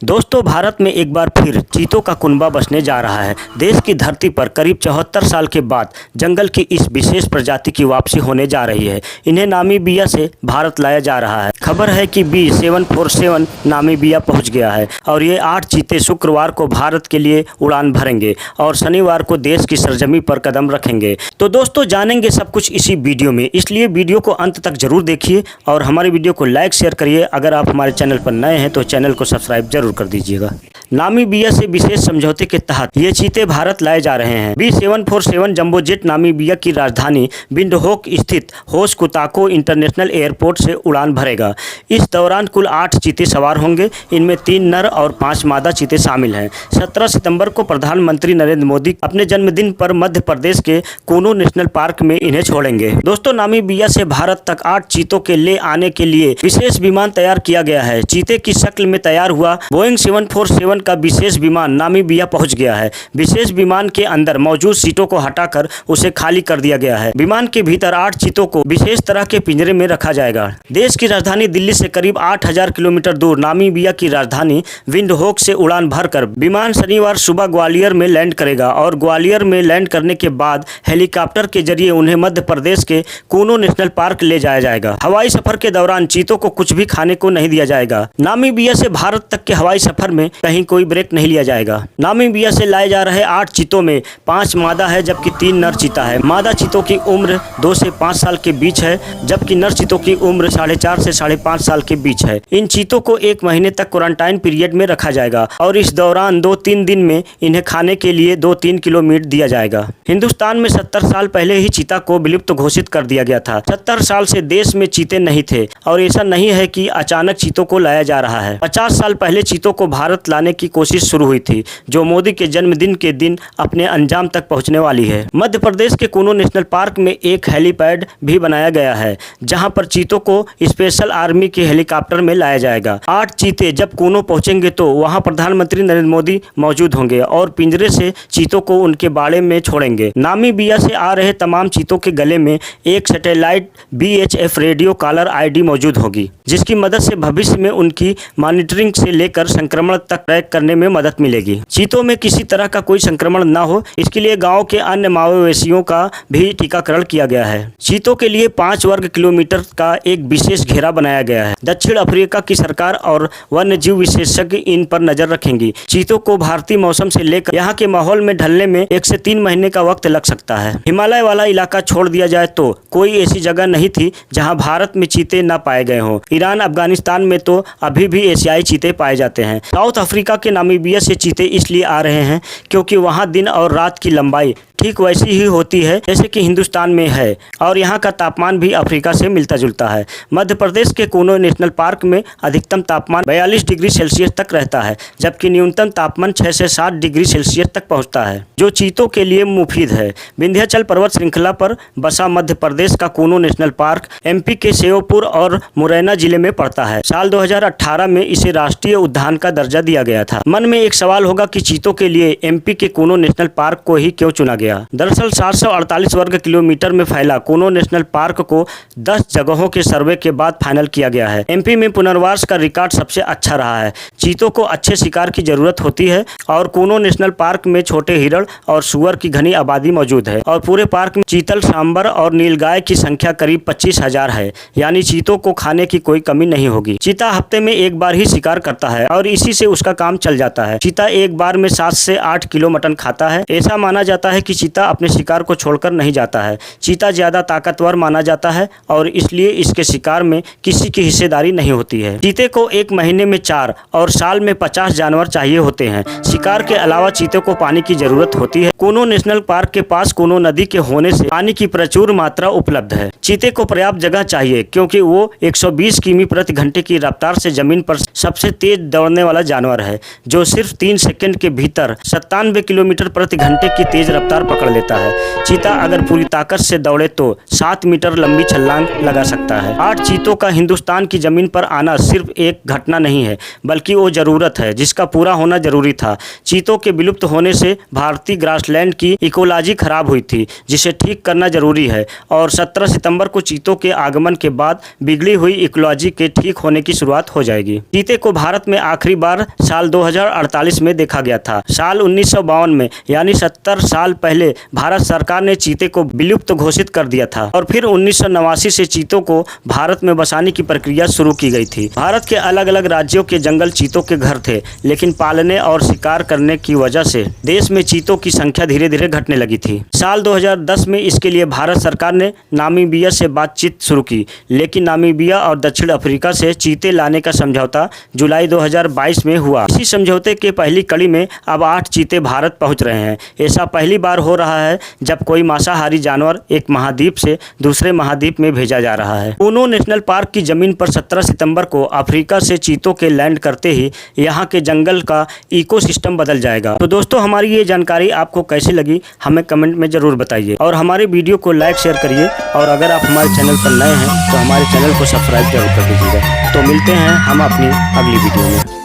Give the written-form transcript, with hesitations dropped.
दोस्तों, भारत में एक बार फिर चीतों का कुनबा बसने जा रहा है। देश की धरती पर करीब 74 साल के बाद जंगल की इस विशेष प्रजाति की वापसी होने जा रही है। इन्हें नामीबिया से भारत लाया जा रहा है। खबर है कि B747 नामीबिया पहुंच गया है और ये 8 चीते शुक्रवार को भारत के लिए उड़ान भरेंगे और शनिवार को देश की सरजमी पर कदम रखेंगे। तो दोस्तों, जानेंगे सब कुछ इसी वीडियो में, इसलिए वीडियो को अंत तक जरूर देखिए और हमारे वीडियो को लाइक शेयर करिए। अगर आप हमारे चैनल पर नए हैं तो चैनल को सब्सक्राइब जरूर कर दीजिएगा। नामीबिया से विशेष समझौते के तहत ये चीते भारत लाए जा रहे हैं। B747 जंबो जेट नामीबिया की राजधानी विंडहोक स्थित होस कुताको इंटरनेशनल एयरपोर्ट से उड़ान भरेगा। इस दौरान कुल 8 चीते सवार होंगे। इनमें 3 नर और 5 मादा चीते शामिल हैं। 17 सितंबर को प्रधानमंत्री नरेंद्र मोदी अपने जन्मदिन पर मध्य प्रदेश के कूनो नेशनल पार्क में इन्हें छोड़ेंगे। दोस्तों, नामीबिया से भारत तक 8 चीतों के ले आने के लिए विशेष विमान तैयार किया गया है। चीते की शक्ल में तैयार हुआ बोइंग 747 का विशेष विमान नामीबिया पहुंच गया है। विशेष विमान के अंदर मौजूद सीटों को हटाकर उसे खाली कर दिया गया है। विमान के भीतर 8 चीतों को विशेष तरह के पिंजरे में रखा जाएगा। देश की राजधानी दिल्ली से करीब 8000 किलोमीटर दूर नामीबिया की राजधानी विंडहोक से उड़ान भरकर विमान शनिवार सुबह ग्वालियर में लैंड करेगा और ग्वालियर में लैंड करने के बाद हेलीकॉप्टर के जरिए उन्हें मध्य प्रदेश के कूनो नेशनल पार्क ले जाया जाएगा। हवाई सफर के दौरान चीतों को कुछ भी खाने को नहीं दिया जाएगा। नामीबिया से भारत तक के हवाई सफर में कहीं कोई ब्रेक नहीं लिया जाएगा। नामीबिया से लाए जा रहे 8 चीतों में 5 मादा है जबकि 3 नर चीता है। मादा चीतों की उम्र 2 से 5 साल के बीच है जबकि नर चीतों की उम्र 4.5 से 5.5 साल के बीच है। इन चीतों को 1 महीने तक क्वारंटाइन पीरियड में रखा जाएगा और इस दौरान 2-3 दिन में इन्हें खाने के लिए 2-3 किलो मीट दिया जाएगा। हिंदुस्तान में 70 साल पहले ही चीता को विलुप्त घोषित कर दिया गया था। 70 साल से देश में चीते नहीं थे और ऐसा नहीं है कि अचानक चीतों को लाया जा रहा है। 50 साल पहले चीतों को भारत लाने की कोशिश शुरू हुई थी जो मोदी के जन्मदिन के दिन अपने अंजाम तक पहुंचने वाली है। मध्य प्रदेश के कूनो नेशनल पार्क में एक हेलीपैड भी बनाया गया है जहां पर चीतों को स्पेशल आर्मी के हेलीकॉप्टर में लाया जाएगा। 8 चीते जब कूनो पहुंचेंगे तो वहां प्रधानमंत्री नरेंद्र मोदी मौजूद होंगे और पिंजरे से चीतों को उनके बाड़े में छोड़ेंगे। नामीबिया से आ रहे तमाम चीतों के गले में एक satellite VHF radio collar ID मौजूद होगी जिसकी मदद से भविष्य में उनकी मॉनिटरिंग से लेकर संक्रमण तक ट्रैक करने में मदद मिलेगी। चीतों में किसी तरह का कोई संक्रमण न हो इसके लिए गांव के अन्य मावेशियों का भी टीकाकरण किया गया है। चीतों के लिए 5 वर्ग किलोमीटर का एक विशेष घेरा बनाया गया है। दक्षिण अफ्रीका की सरकार और वन्य जीव विशेषज्ञ इन पर नजर रखेंगी। चीतों को भारतीय मौसम से लेकर यहाँ के माहौल में ढलने में 1 से 3 महीने का वक्त लग सकता है। हिमालय वाला इलाका छोड़ दिया जाए तो कोई ऐसी जगह नहीं थी जहाँ भारत में चीते न पाए गए हों। ईरान, अफगानिस्तान में तो अभी भी एशियाई चीते पाए जाते हैं। साउथ अफ्रीका के नामीबिया से चीते इसलिए आ रहे हैं क्योंकि वहाँ दिन और रात की लंबाई ठीक वैसी ही होती है जैसे कि हिंदुस्तान में है और यहाँ का तापमान भी अफ्रीका से मिलता जुलता है। मध्य प्रदेश के कूनो नेशनल पार्क में अधिकतम तापमान 42 डिग्री सेल्सियस तक रहता है जबकि न्यूनतम तापमान 6 से 7 डिग्री सेल्सियस तक पहुँचता है जो चीतों के लिए मुफीद है। विंध्याचल पर्वत श्रृंखला पर बसा मध्य प्रदेश का कूनो नेशनल पार्क MP के श्योपुर और मुरैना जिले में पड़ता है। साल 2018 में इसे राष्ट्रीय उद्यान का दर्जा दिया गया था। मन में एक सवाल होगा कि चीतों के लिए MP के कूनो नेशनल पार्क को ही क्यों चुना गया। दरअसल 748 वर्ग किलोमीटर में फैला कूनो नेशनल पार्क को 10 जगहों के सर्वे के बाद फाइनल किया गया है। MP में पुनर्वास का रिकॉर्ड सबसे अच्छा रहा है। चीतों को अच्छे शिकार की जरूरत होती है और कूनो नेशनल पार्क में छोटे हिरण और सुअर की घनी आबादी मौजूद है और पूरे पार्क में चीतल, सांबर और नीलगाय की संख्या करीब 25,000 है। यानी चीतों को खाने की कोई कमी नहीं होगी। चीता हफ्ते में एक बार ही शिकार करता है और इसी से उसका काम चल जाता है। चीता एक बार में 7 से 8 किलो मटन खाता है। ऐसा माना जाता है कि चीता अपने शिकार को छोड़कर नहीं जाता है। चीता ज्यादा ताकतवर माना जाता है और इसलिए इसके शिकार में किसी की हिस्सेदारी नहीं होती है। चीते को 1 महीने में 4 और साल में 50 जानवर चाहिए होते हैं। शिकार के अलावा चीते को पानी की जरूरत होती है। कूनो नेशनल पार्क के पास कूनो नदी के होने से पानी की प्रचुर मात्रा उपलब्ध है। चीते को पर्याप्त जगह चाहिए क्योंकि वो 120 किमी प्रति घंटे की रफ्तार से जमीन पर सबसे तेज दौड़ने वाला जानवर है जो सिर्फ 3 सेकंड के भीतर 97 किलोमीटर प्रति घंटे की तेज रफ्तार पकड़ लेता है। चीता अगर पूरी ताकत से दौड़े तो 7 मीटर लंबी छलांग लगा सकता है। 8 चीतों का हिंदुस्तान की जमीन पर आना सिर्फ एक घटना नहीं है, बल्कि वो जरूरत है जिसका पूरा होना जरूरी था। चीतों के विलुप्त होने से भारतीय ग्रासलैंड की इकोलॉजी खराब हुई थी, जिसे ठीक करना जरूरी है। और 17 सितंबर को चीतों के आगमन के बाद बिगड़ी हुई इकोलॉजी के ठीक होने की शुरुआत हो जाएगी। चीते को भारत में आखिरी बार साल 2048 में देखा गया था। साल 1952 में यानी 70 साल पहले भारत सरकार ने चीते को विलुप्त घोषित कर दिया था और फिर 1989 से चीतों को भारत में बसाने की प्रक्रिया शुरू की गई थी। भारत के अलग अलग राज्यों के जंगल चीतों के घर थे, लेकिन पालने और शिकार करने की वजह से देश में चीतों की संख्या धीरे धीरे घटने लगी थी। साल 2010 में इसके लिए भारत सरकार ने नामीबिया से बातचीत शुरू की, लेकिन नामीबिया और दक्षिण अफ्रीका से चीते लाने का समझौता जुलाई 2022 में हुआ। इसी समझौते के पहली कड़ी में अब 8 चीते भारत पहुंच रहे हैं। ऐसा पहली बार हो रहा है जब कोई मांसाहारी जानवर एक महाद्वीप से दूसरे महाद्वीप में भेजा जा रहा है। ऊनो नेशनल पार्क की जमीन पर 17 सितंबर को अफ्रीका से चीतों के लैंड करते ही यहाँ के जंगल का इकोसिस्टम बदल जाएगा। तो दोस्तों, हमारी ये जानकारी आपको कैसी लगी हमें कमेंट में जरूर बताइए और हमारे वीडियो को लाइक शेयर करिए। और अगर आप हमारे चैनल पर नए हैं तो हमारे चैनल को सब्सक्राइब जरूर कर दीजिएगा। तो मिलते हैं हम अपनी अगली वीडियो में।